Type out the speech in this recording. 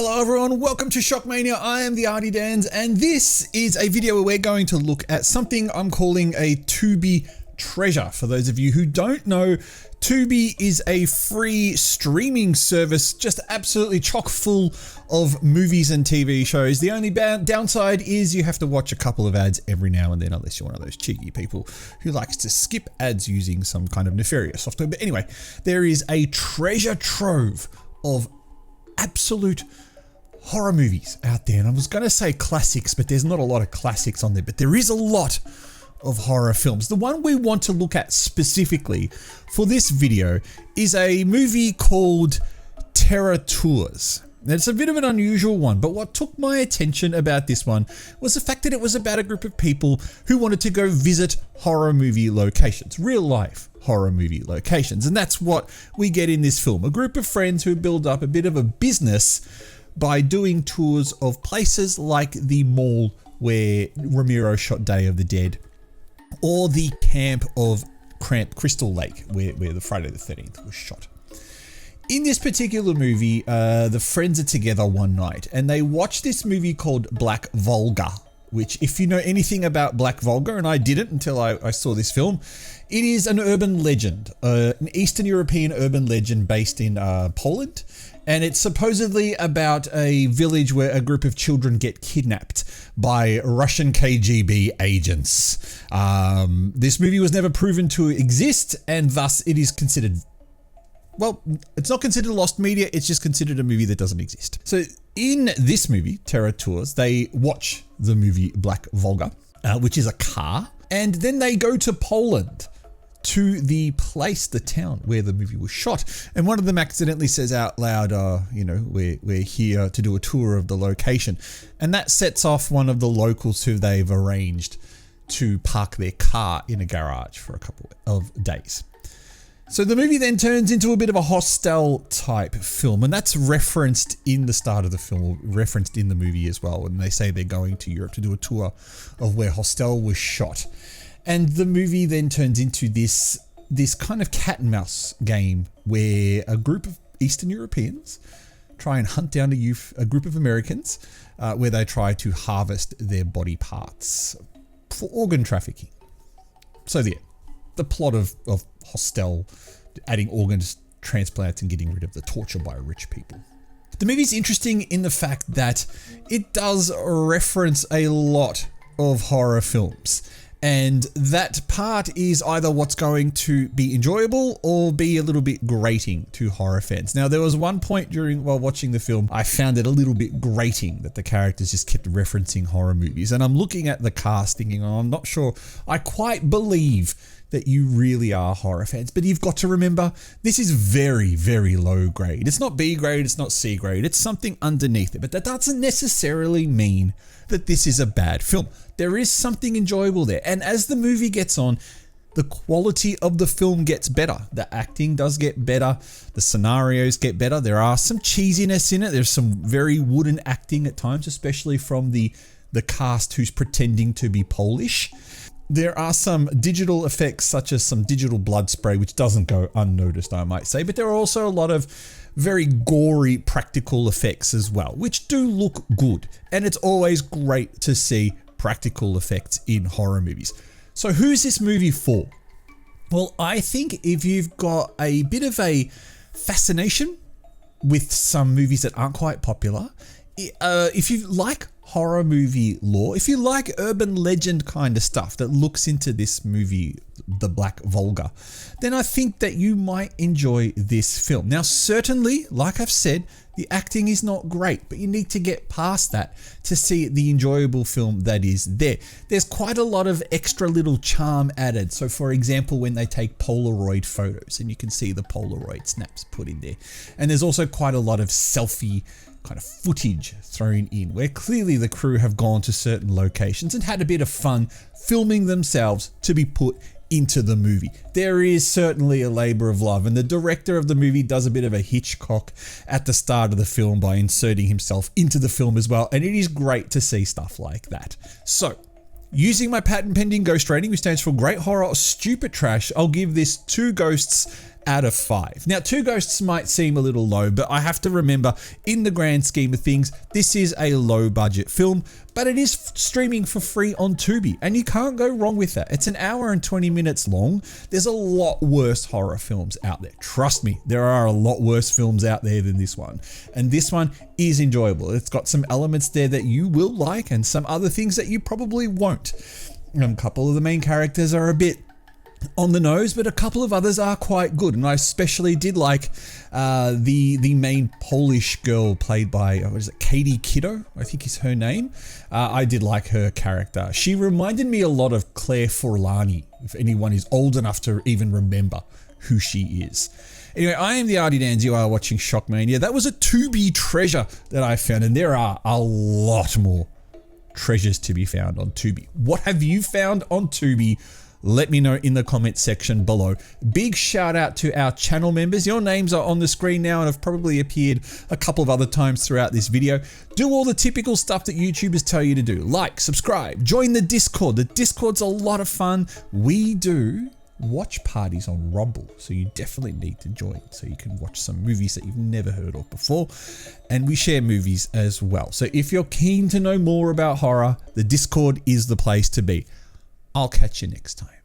Hello everyone, welcome to Shockmania. I am the Artie Dans, and this is a video where we're going to look at something I'm calling a Tubi treasure. For those of you who don't know, Tubi is a free streaming service, just absolutely chock full of movies and TV shows. The only downside is you have to watch a couple of ads every now and then, unless you're one of those cheeky people who likes to skip ads using some kind of nefarious software. But anyway, there is a treasure trove of absolute horror movies out there. And I was going to say classics, but there's not a lot of classics on there, but there is a lot of horror films. The one we want to look at specifically for this video is a movie called Terror Tours. Now, it's a bit of an unusual one, but what took my attention about this one was the fact that it was about a group of people who wanted to go visit horror movie locations, real life horror movie locations. And that's what we get in this film. A group of friends who build up a bit of a business by doing tours of places like the mall where Ramiro shot Day of the Dead, or the camp of Crystal Lake where the Friday the 13th was shot. In this particular movie, the friends are together one night and they watch this movie called Black Volga, which, if you know anything about Black Volga, and I didn't until I saw this film, it is an urban legend, an Eastern European urban legend based in Poland. And it's supposedly about a village where a group of children get kidnapped by Russian KGB agents. This movie was never proven to exist, and thus it is considered, well, it's not considered lost media, it's just considered a movie that doesn't exist. So in this movie, Terror Tours, they watch the movie Black Volga, which is a car, and then they go to Poland, to the place, the town where the movie was shot. And one of them accidentally says out loud, we're here to do a tour of the location. And that sets off one of the locals who they've arranged to park their car in a garage for a couple of days. So the movie then turns into a bit of a Hostel type film, and that's referenced in the start of the film, referenced in the movie as well. And they say they're going to Europe to do a tour of where Hostel was shot. And the movie then turns into this kind of cat and mouse game where a group of Eastern Europeans try and hunt down a group of Americans where they try to harvest their body parts for organ trafficking. So the plot of Hostel, adding organs, transplants, and getting rid of the torture by rich people. The movie's interesting in the fact that it does reference a lot of horror films. And that part is either what's going to be enjoyable or be a little bit grating to horror fans. Now, there was one point while watching the film, I found it a little bit grating that the characters just kept referencing horror movies. And I'm looking at the cast thinking, I'm not sure I quite believe that you really are horror fans. But you've got to remember, this is very, very low grade. It's not B grade, it's not C grade, it's something underneath it. But that doesn't necessarily mean that this is a bad film. There is something enjoyable there. And as the movie gets on, the quality of the film gets better. The acting does get better. The scenarios get better. There are some cheesiness in it. There's some very wooden acting at times, especially from the cast who's pretending to be Polish. There are some digital effects, such as some digital blood spray, which doesn't go unnoticed, I might say. But there are also a lot of very gory practical effects as well, which do look good. And it's always great to see practical effects in horror movies. So who's this movie for? Well, I think if you've got a bit of a fascination with some movies that aren't quite popular, if you like horror movie lore, if you like urban legend kind of stuff that looks into this movie, The Black Volga, then I think that you might enjoy this film. Now, certainly, like I've said, the acting is not great, but you need to get past that to see the enjoyable film that is there. There's quite a lot of extra little charm added. So, for example, when they take Polaroid photos, and you can see the Polaroid snaps put in there. And there's also quite a lot of selfie kind of footage thrown in, where clearly the crew have gone to certain locations and had a bit of fun filming themselves to be put into the movie. There is certainly a labor of love, and the director of the movie does a bit of a Hitchcock at the start of the film by inserting himself into the film as well, and it is great to see stuff like that. So, using my patent pending ghost rating, which stands for Great Horror or Stupid Trash, I'll give this 2 ghosts out of 5. Now, 2 Ghosts might seem a little low, but I have to remember, in the grand scheme of things, this is a low budget film, but it is streaming for free on Tubi, and you can't go wrong with that. It's an hour and 20 minutes long. There's a lot worse horror films out there. Trust me, there are a lot worse films out there than this one. And this one is enjoyable. It's got some elements there that you will like and some other things that you probably won't. A couple of the main characters are a bit on the nose, but a couple of others are quite good, and I especially did like the main Polish girl played by Kiddo, I think is her name. I did like her character. She reminded me a lot of Claire Forlani, if anyone is old enough to even remember who she is. Anyway, I am the Artie Dans. You are watching Shockmania. That was a Tubi treasure that I found, and there are a lot more treasures to be found on Tubi. What have you found on Tubi? Let me know in the comment section below. Big shout out to our channel members. Your names are on the screen now and have probably appeared a couple of other times throughout this video. Do all the typical stuff that YouTubers tell you to do. Like, subscribe, join the Discord. The Discord's a lot of fun. We do watch parties on Rumble, so you definitely need to join so you can watch some movies that you've never heard of before, and we share movies as well. So if you're keen to know more about horror, the Discord is the place to be. I'll catch you next time.